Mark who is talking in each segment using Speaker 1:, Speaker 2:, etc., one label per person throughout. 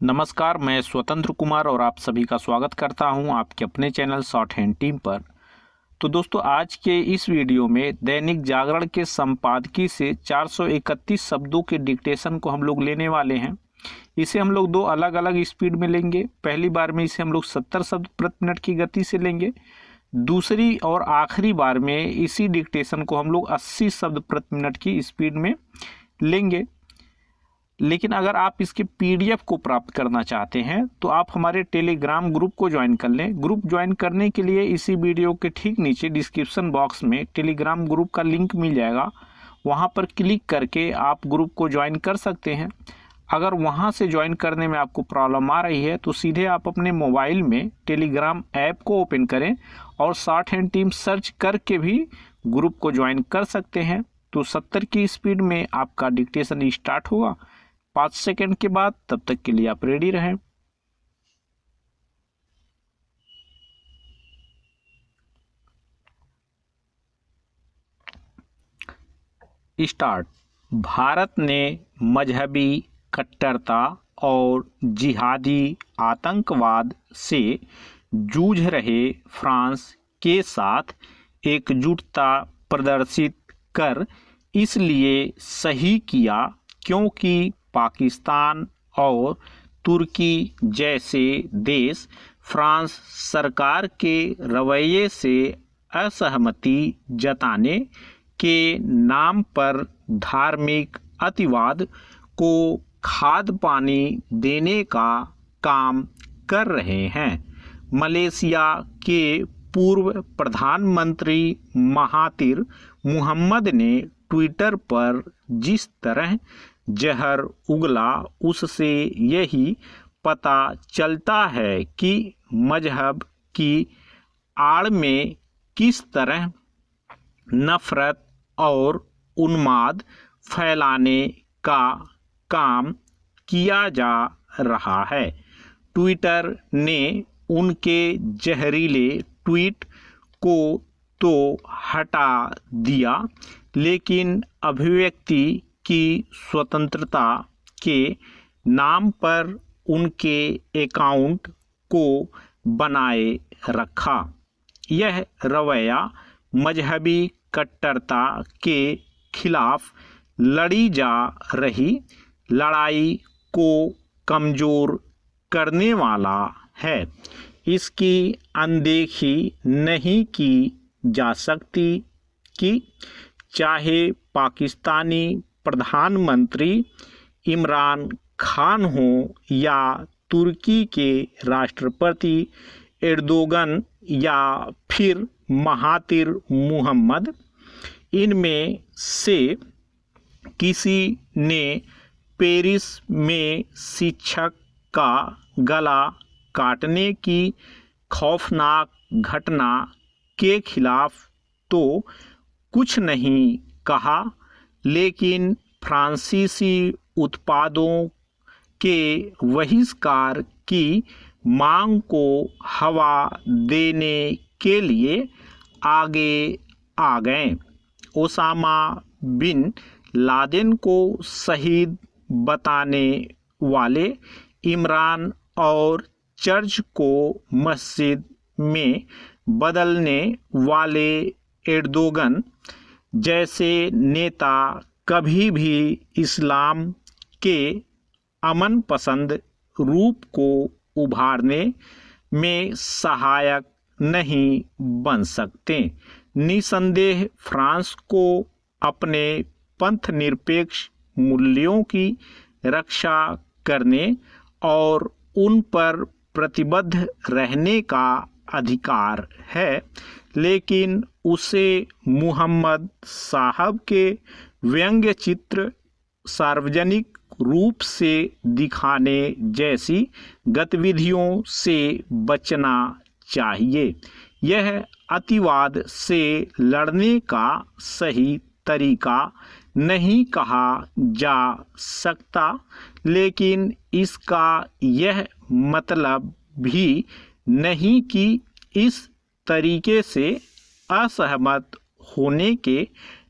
Speaker 1: नमस्कार, मैं स्वतंत्र कुमार और आप सभी का स्वागत करता हूं आपके अपने चैनल शॉर्ट हैंड टीम पर। तो दोस्तों, आज के इस वीडियो में दैनिक जागरण के संपादकीय से 431 शब्दों के डिक्टेशन को हम लोग लेने वाले हैं। इसे हम लोग दो अलग अलग स्पीड में लेंगे। पहली बार में इसे हम लोग 70 शब्द प्रति मिनट की गति से लेंगे। दूसरी और आखिरी बार में इसी डिक्टेशन को हम लोग 80 शब्द प्रति मिनट की स्पीड में लेंगे। लेकिन अगर आप इसके पीडीएफ को प्राप्त करना चाहते हैं तो आप हमारे टेलीग्राम ग्रुप को ज्वाइन कर लें। ग्रुप ज्वाइन करने के लिए इसी वीडियो के ठीक नीचे डिस्क्रिप्शन बॉक्स में टेलीग्राम ग्रुप का लिंक मिल जाएगा। वहां पर क्लिक करके आप ग्रुप को ज्वाइन कर सकते हैं। अगर वहां से ज्वाइन करने में आपको प्रॉब्लम आ रही है तो सीधे आप अपने मोबाइल में टेलीग्राम ऐप को ओपन करें और शॉर्ट हैंड टीम सर्च करके भी ग्रुप को ज्वाइन कर सकते हैं। तो 70 की स्पीड में आपका डिक्टेशन स्टार्ट होगा 5 सेकंड के बाद। तब तक के लिए आप रेडी रहें। स्टार्ट। भारत ने मजहबी कट्टरता और जिहादी आतंकवाद से जूझ रहे फ्रांस के साथ एकजुटता प्रदर्शित कर इसलिए सही किया क्योंकि पाकिस्तान और तुर्की जैसे देश फ्रांस सरकार के रवैये से असहमति जताने के नाम पर धार्मिक अतिवाद को खाद पानी देने का काम कर रहे हैं। मलेशिया के पूर्व प्रधानमंत्री महातिर मोहम्मद ने ट्विटर पर जिस तरह जहर उगला उससे यही पता चलता है कि मजहब की आड़ में किस तरह नफरत और उन्माद फैलाने का काम किया जा रहा है। ट्विटर ने उनके जहरीले ट्वीट को तो हटा दिया, लेकिन अभिव्यक्ति की स्वतंत्रता के नाम पर उनके अकाउंट को बनाए रखा। यह रवैया मजहबी कट्टरता के खिलाफ लड़ी जा रही लड़ाई को कमज़ोर करने वाला है। इसकी अनदेखी नहीं की जा सकती कि चाहे पाकिस्तानी प्रधानमंत्री इमरान खान हो या तुर्की के राष्ट्रपति एर्दोगन या फिर महातिर मोहम्मद, इनमें से किसी ने पेरिस में शिक्षक का गला काटने की खौफनाक घटना के खिलाफ तो कुछ नहीं कहा, लेकिन फ्रांसीसी उत्पादों के बहिष्कार की मांग को हवा देने के लिए आगे आ गए। ओसामा बिन लादेन को शहीद बताने वाले इमरान और चर्च को मस्जिद में बदलने वाले एर्दोगन जैसे नेता कभी भी इस्लाम के अमन पसंद रूप को उभारने में सहायक नहीं बन सकते। निसंदेह फ्रांस को अपने पंथ निरपेक्ष मूल्यों की रक्षा करने और उन पर प्रतिबद्ध रहने का अधिकार है, लेकिन उसे मुहम्मद साहब के व्यंग्य चित्र सार्वजनिक रूप से दिखाने जैसी गतिविधियों से बचना चाहिए। यह अतिवाद से लड़ने का सही तरीका नहीं कहा जा सकता, लेकिन इसका यह मतलब भी नहीं कि इस तरीके से असहमत होने के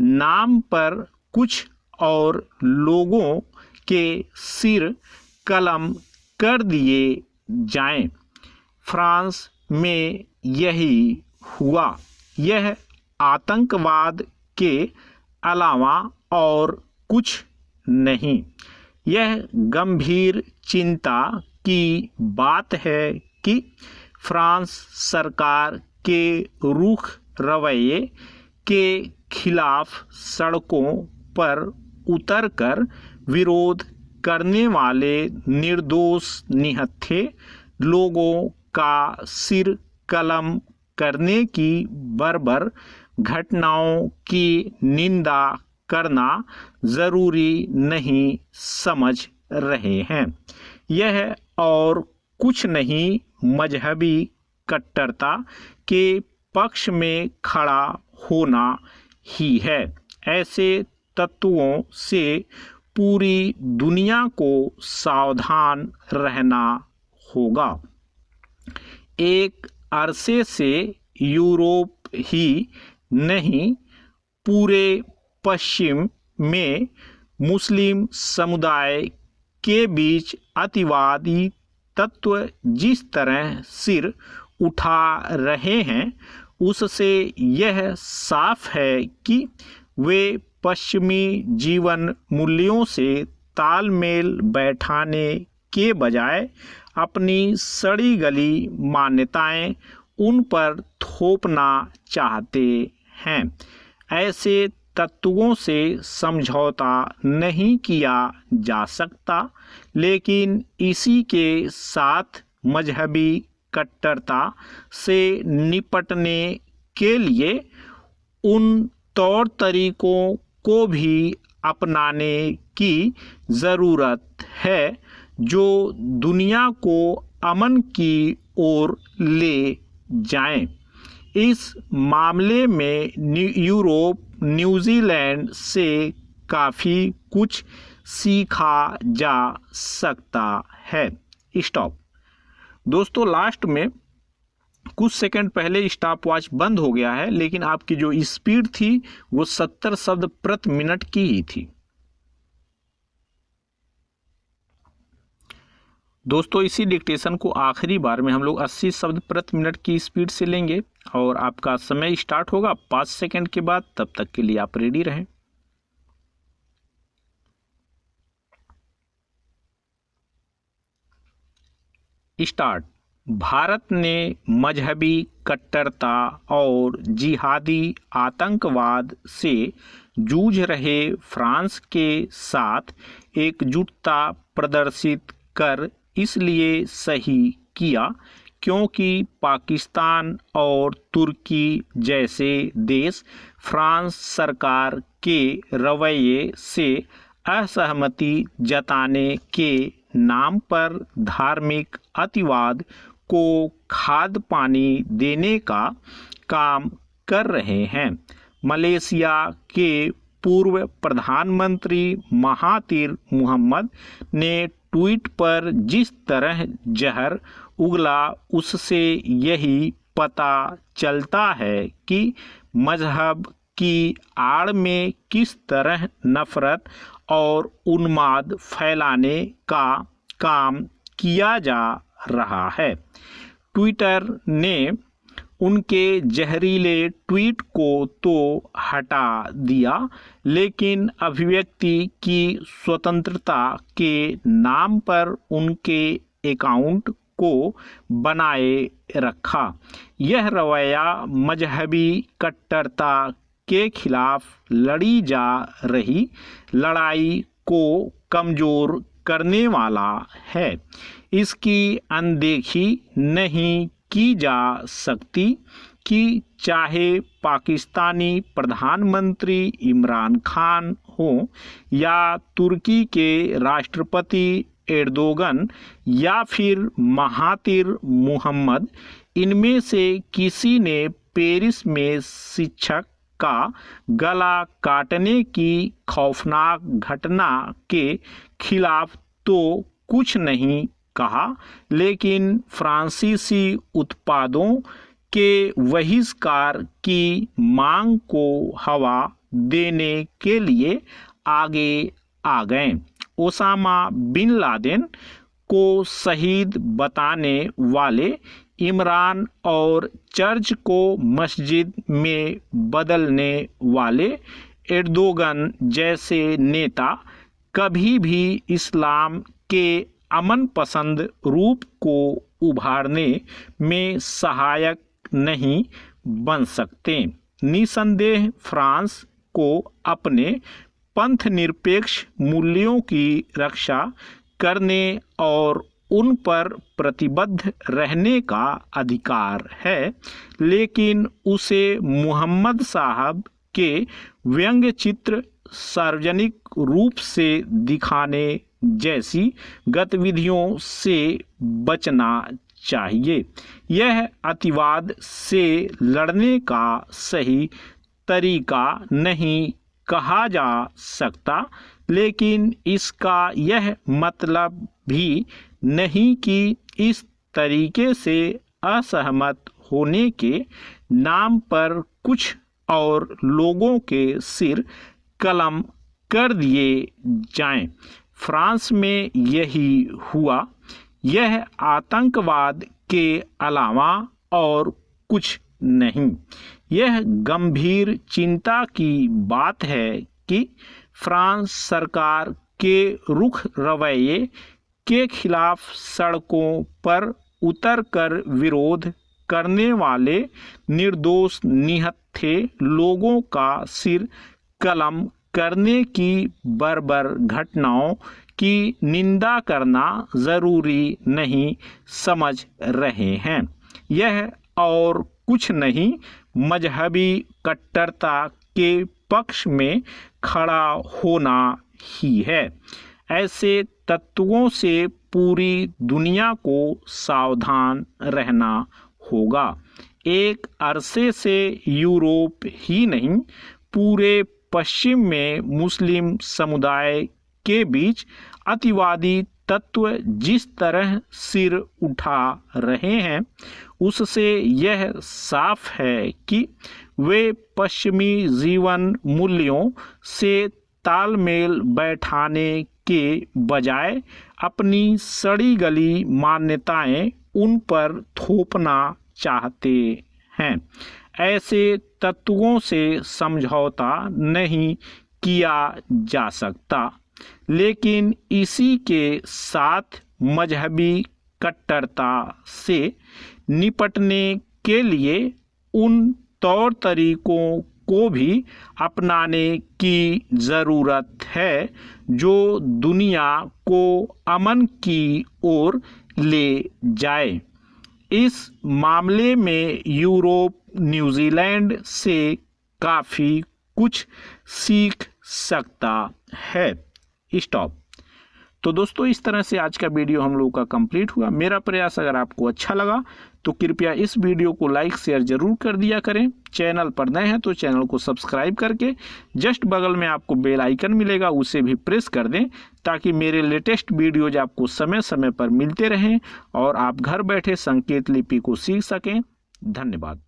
Speaker 1: नाम पर कुछ और लोगों के सिर कलम कर दिए जाएं। फ्रांस में यही हुआ। यह आतंकवाद के अलावा और कुछ नहीं। यह गंभीर चिंता की बात है कि फ्रांस सरकार के रुख रवैये के खिलाफ सड़कों पर उतरकर विरोध करने वाले निर्दोष निहत्थे लोगों का सिर कलम करने की बर्बर घटनाओं की निंदा करना जरूरी नहीं समझ रहे हैं। यह और कुछ नहीं मजहबी कट्टरता के पक्ष में खड़ा होना ही है। ऐसे तत्वों से पूरी दुनिया को सावधान रहना होगा। एक अरसे से यूरोप ही नहीं, पूरे पश्चिम में मुस्लिम समुदाय के बीच अतिवादी तत्व जिस तरह सिर उठा रहे हैं, उससे यह साफ है कि वे पश्चिमी जीवन मूल्यों से तालमेल बैठाने के बजाय अपनी सड़ी गली मान्यताएं उन पर थोपना चाहते हैं। ऐसे तत्वों से समझौता नहीं किया जा सकता, लेकिन इसी के साथ मजहबी कट्टरता से निपटने के लिए उन तौर तरीकों को भी अपनाने की ज़रूरत है जो दुनिया को अमन की ओर ले जाएं। इस मामले में यूरोप न्यूजीलैंड से काफ़ी कुछ सीखा जा सकता है। स्टॉप। दोस्तों, लास्ट में कुछ सेकंड पहले स्टॉप वॉच बंद हो गया है, लेकिन आपकी जो स्पीड थी वो 70 शब्द प्रति मिनट की ही थी। दोस्तों, इसी डिक्टेशन को आखिरी बार में हम लोग 80 शब्द प्रति मिनट की स्पीड से लेंगे और आपका समय स्टार्ट होगा 5 सेकंड के बाद। तब तक के लिए आप रेडी रहें। स्टार्ट। भारत ने मजहबी कट्टरता और जिहादी आतंकवाद से जूझ रहे फ्रांस के साथ एकजुटता प्रदर्शित कर इसलिए सही किया क्योंकि पाकिस्तान और तुर्की जैसे देश फ्रांस सरकार के रवैये से असहमति जताने के नाम पर धार्मिक अतिवाद को खाद पानी देने का काम कर रहे हैं। मलेशिया के पूर्व प्रधानमंत्री महातिर मोहम्मद ने ट्वीट पर जिस तरह जहर उगला, उससे यही पता चलता है कि मजहब की आड़ में किस तरह नफरत और उन्माद फैलाने का काम किया जा रहा है। ट्विटर ने उनके जहरीले ट्वीट को तो हटा दिया, लेकिन अभिव्यक्ति की स्वतंत्रता के नाम पर उनके अकाउंट को बनाए रखा। यह रवैया मजहबी कट्टरता के खिलाफ लड़ी जा रही लड़ाई को कमज़ोर करने वाला है। इसकी अनदेखी नहीं की जा सकती कि चाहे पाकिस्तानी प्रधानमंत्री इमरान खान हो या तुर्की के राष्ट्रपति एर्दोगन या फिर महातिर मोहम्मद, इनमें से किसी ने पेरिस में शिक्षक का गला काटने की खौफनाक घटना के खिलाफ तो कुछ नहीं कहा, लेकिन फ्रांसीसी उत्पादों के बहिष्कार की मांग को हवा देने के लिए आगे आ गए। ओसामा बिन लादेन को शहीद बताने वाले इमरान और चर्च को मस्जिद में बदलने वाले एर्दोगन जैसे नेता कभी भी इस्लाम के अमन पसंद रूप को उभारने में सहायक नहीं बन सकते। निसंदेह फ्रांस को अपने पंथ निरपेक्ष मूल्यों की रक्षा करने और उन पर प्रतिबद्ध रहने का अधिकार है, लेकिन उसे मोहम्मद साहब के व्यंग्य चित्र सार्वजनिक रूप से दिखाने जैसी गतिविधियों से बचना चाहिए। यह अतिवाद से लड़ने का सही तरीका नहीं कहा जा सकता, लेकिन इसका यह मतलब भी नहीं कि इस तरीके से असहमत होने के नाम पर कुछ और लोगों के सिर कलम कर दिए जाएं। फ्रांस में यही हुआ। यह आतंकवाद के अलावा और कुछ नहीं। यह गंभीर चिंता की बात है कि फ्रांस सरकार के रुख रवैये के खिलाफ सड़कों पर उतरकर विरोध करने वाले निर्दोष निहत्थे लोगों का सिर कलम करने की बर्बर घटनाओं की निंदा करना जरूरी नहीं समझ रहे हैं। यह और कुछ नहीं, मजहबी कट्टरता के पक्ष में खड़ा होना ही है। ऐसे तत्वों से पूरी दुनिया को सावधान रहना होगा। एक अरसे से यूरोप ही नहीं, पूरे पश्चिम में मुस्लिम समुदाय के बीच अतिवादी तत्व जिस तरह सिर उठा रहे हैं, उससे यह साफ है कि वे पश्चिमी जीवन मूल्यों से तालमेल बैठाने के बजाय अपनी सड़ी गली मान्यताएं उन पर थोपना चाहते हैं। ऐसे तत्वों से समझौता नहीं किया जा सकता, लेकिन इसी के साथ मजहबी कट्टरता से निपटने के लिए उन तौर तरीकों को भी अपनाने की ज़रूरत है जो दुनिया को अमन की ओर ले जाए। इस मामले में यूरोप न्यूजीलैंड से काफ़ी कुछ सीख सकता है। स्टॉप। तो दोस्तों, इस तरह से आज का वीडियो हम लोगों का कंप्लीट हुआ। मेरा प्रयास अगर आपको अच्छा लगा तो कृपया इस वीडियो को लाइक शेयर जरूर कर दिया करें। चैनल पर नए हैं तो चैनल को सब्सक्राइब करके जस्ट बगल में आपको बेल आइकन मिलेगा, उसे भी प्रेस कर दें ताकि मेरे लेटेस्ट वीडियोज आपको समय समय पर मिलते रहें और आप घर बैठे संकेत लिपि को सीख सकें। धन्यवाद।